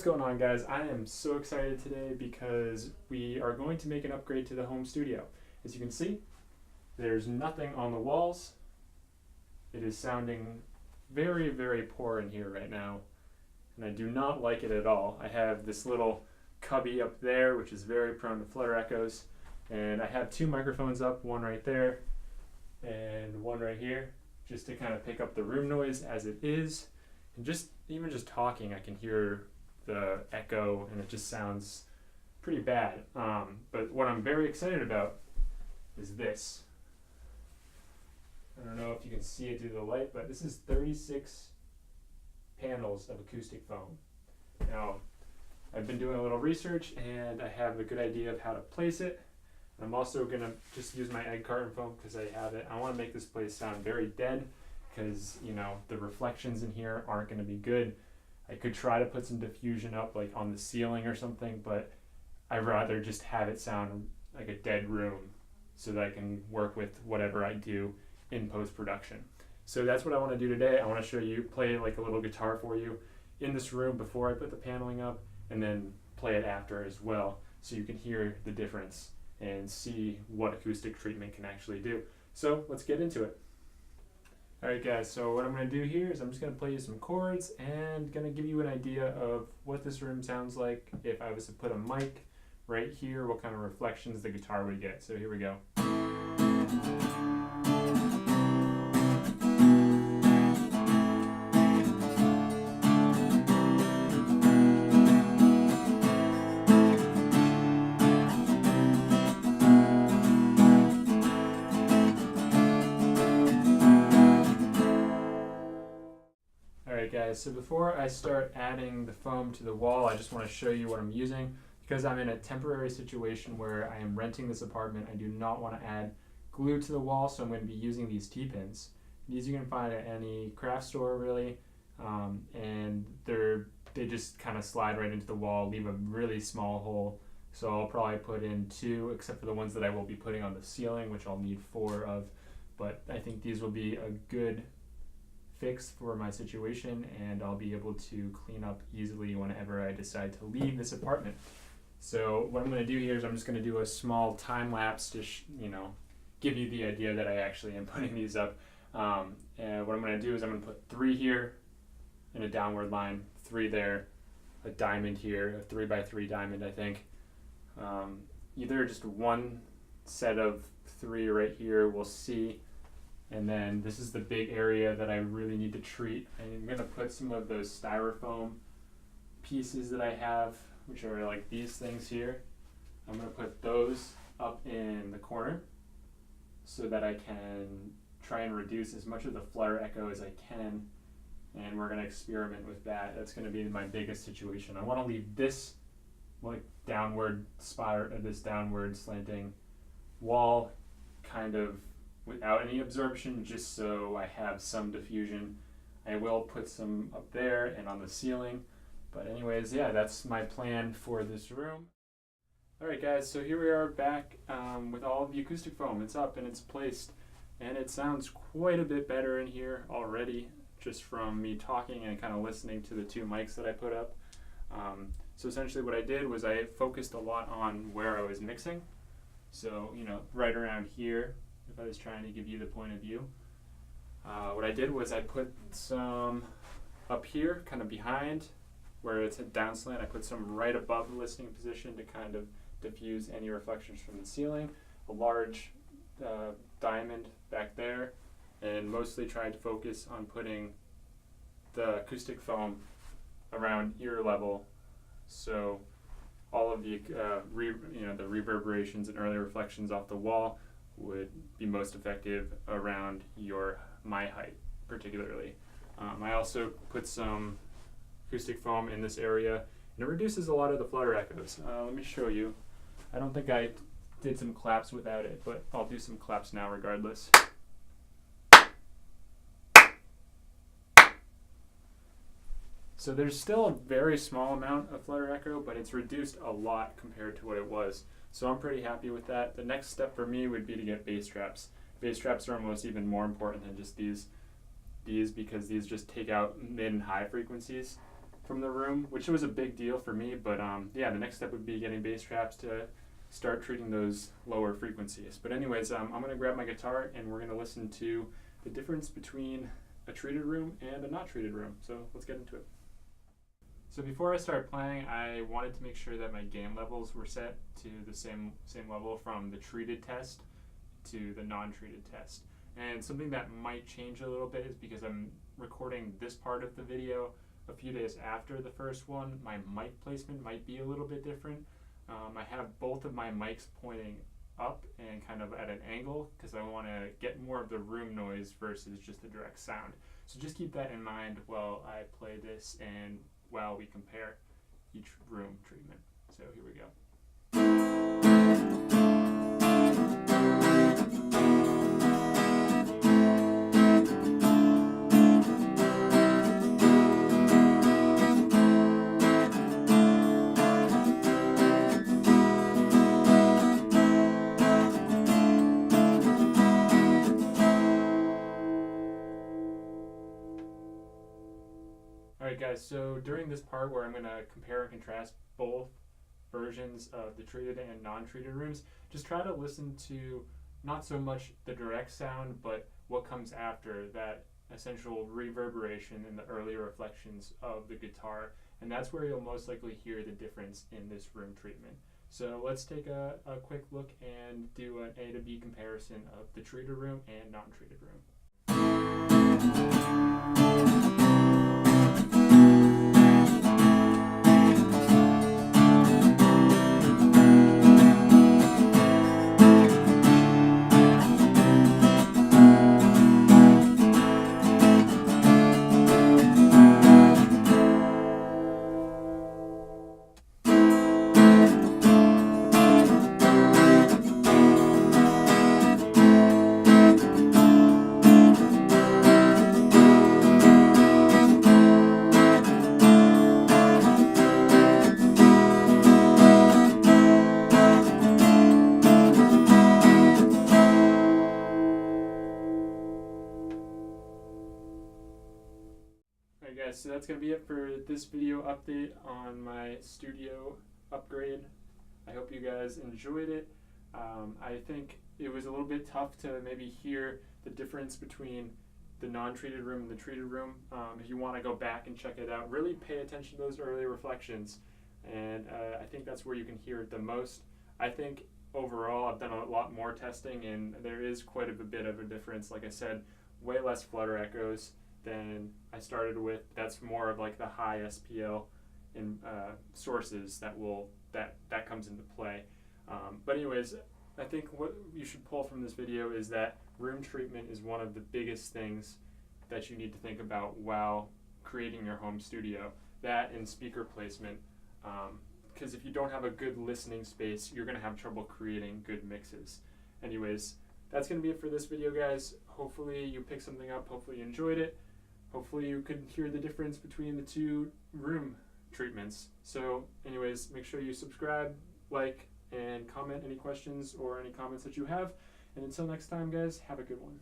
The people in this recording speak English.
What's going on, guys? I am so excited today because we are going to make an upgrade to the home studio. As you can see, there's nothing on the walls. It is sounding very, very poor in here right now, and I do not like it at all. I have this little cubby up there, which is very prone to flutter echoes, and I have two microphones up, one right there and one right here, just to kind of pick up the room noise as it is. And even just talking, I can hear the echo, and it just sounds pretty bad. But what I'm very excited about is this. I don't know if you can see it through the light, but this is 36 panels of acoustic foam. Now, I've been doing a little research, and I have a good idea of how to place it. I'm also going to just use my egg carton foam because I have it. I want to make this place sound very dead because, you know, the reflections in here aren't going to be good. I could try to put some diffusion up like on the ceiling or something, but I'd rather just have it sound like a dead room so that I can work with whatever I do in post-production. So that's what I want to do today. I want to show you, play like a little guitar for you in this room before I put the paneling up, and then play it after as well so you can hear the difference and see what acoustic treatment can actually do. So let's get into it. Alright guys, so what I'm going to do here is I'm just going to play you some chords and going to give you an idea of what this room sounds like if I was to put a mic right here, what kind of reflections the guitar would get. So here we go. Alright guys, so before I start adding the foam to the wall, I just want to show you what I'm using. Because I'm in a temporary situation where I am renting this apartment, I do not want to add glue to the wall, so I'm going to be using these T-pins. These you can find at any craft store really, and they just kind of slide right into the wall, leave a really small hole. So I'll probably put in 2, except for the ones that I will be putting on the ceiling, which I'll need 4 of. But I think these will be a good fix for my situation, and I'll be able to clean up easily whenever I decide to leave this apartment. So what I'm going to do here is I'm just going to do a small time lapse to give you the idea that I actually am putting these up. And what I'm going to do is I'm going to put 3 here in a downward line, 3 there, a diamond here, a 3x3 diamond I think. Either just one set of 3 right here, we'll see. And then this is the big area that I really need to treat. I'm going to put some of those styrofoam pieces that I have, which are like these things here. I'm going to put those up in the corner so that I can try and reduce as much of the flutter echo as I can. And we're going to experiment with that. That's going to be my biggest situation. I want to leave this like downward spiral, this downward slanting wall kind of without any absorption, just so I have some diffusion. I will put some up there and on the ceiling. But anyways, yeah, that's my plan for this room. Alright guys, so here we are back with all of the acoustic foam. It's up and it's placed, and it sounds quite a bit better in here already, just from me talking and kind of listening to the 2 mics that I put up. So essentially what I did was I focused a lot on where I was mixing. So, you know, right around here, if I was trying to give you the point of view. What I did was I put some up here, kind of behind, where it's a down slant. I put some right above the listening position to kind of diffuse any reflections from the ceiling. A large diamond back there, and mostly tried to focus on putting the acoustic foam around ear level, so all of the the reverberations and early reflections off the wall would be most effective around my height particularly. I also put some acoustic foam in this area, and it reduces a lot of the flutter echoes. Let me show you. I don't think I did some claps without it, but I'll do some claps now regardless. So there's still a very small amount of flutter echo, but it's reduced a lot compared to what it was. So I'm pretty happy with that. The next step for me would be to get bass traps. Bass traps are almost even more important than just these because these just take out mid and high frequencies from the room, which was a big deal for me. But yeah, the next step would be getting bass traps to start treating those lower frequencies. But anyways, I'm going to grab my guitar and we're going to listen to the difference between a treated room and a not treated room. So let's get into it. So before I started playing, I wanted to make sure that my gain levels were set to the same level from the treated test to the non-treated test. And something that might change a little bit is because I'm recording this part of the video a few days after the first one, my mic placement might be a little bit different. I have both of my mics pointing up and kind of at an angle because I want to get more of the room noise versus just the direct sound. So just keep that in mind while I play this and while we compare each room treatment. So here we go. Alright guys, so during this part where I'm going to compare and contrast both versions of the treated and non-treated rooms, just try to listen to not so much the direct sound, but what comes after that essential reverberation and the earlier reflections of the guitar. And that's where you'll most likely hear the difference in this room treatment. So let's take a quick look and do an A to B comparison of the treated room and non-treated room. Alright guys, so that's going to be it for this video update on my studio upgrade. I hope you guys enjoyed it. I think it was a little bit tough to maybe hear the difference between the non-treated room and the treated room. If you want to go back and check it out, really pay attention to those early reflections, and I think that's where you can hear it the most. I think overall I've done a lot more testing and there is quite a bit of a difference. Like I said, way less flutter echoes than I started with. That's more of like the high SPL in sources that comes into play. But anyways, I think what you should pull from this video is that room treatment is one of the biggest things that you need to think about while creating your home studio. That and speaker placement, because if you don't have a good listening space, you're going to have trouble creating good mixes. Anyways, that's going to be it for this video, guys. Hopefully you picked something up. Hopefully you enjoyed it. Hopefully you could hear the difference between the two room treatments. So anyways, make sure you subscribe, like, and comment any questions or any comments that you have. And until next time, guys, have a good one.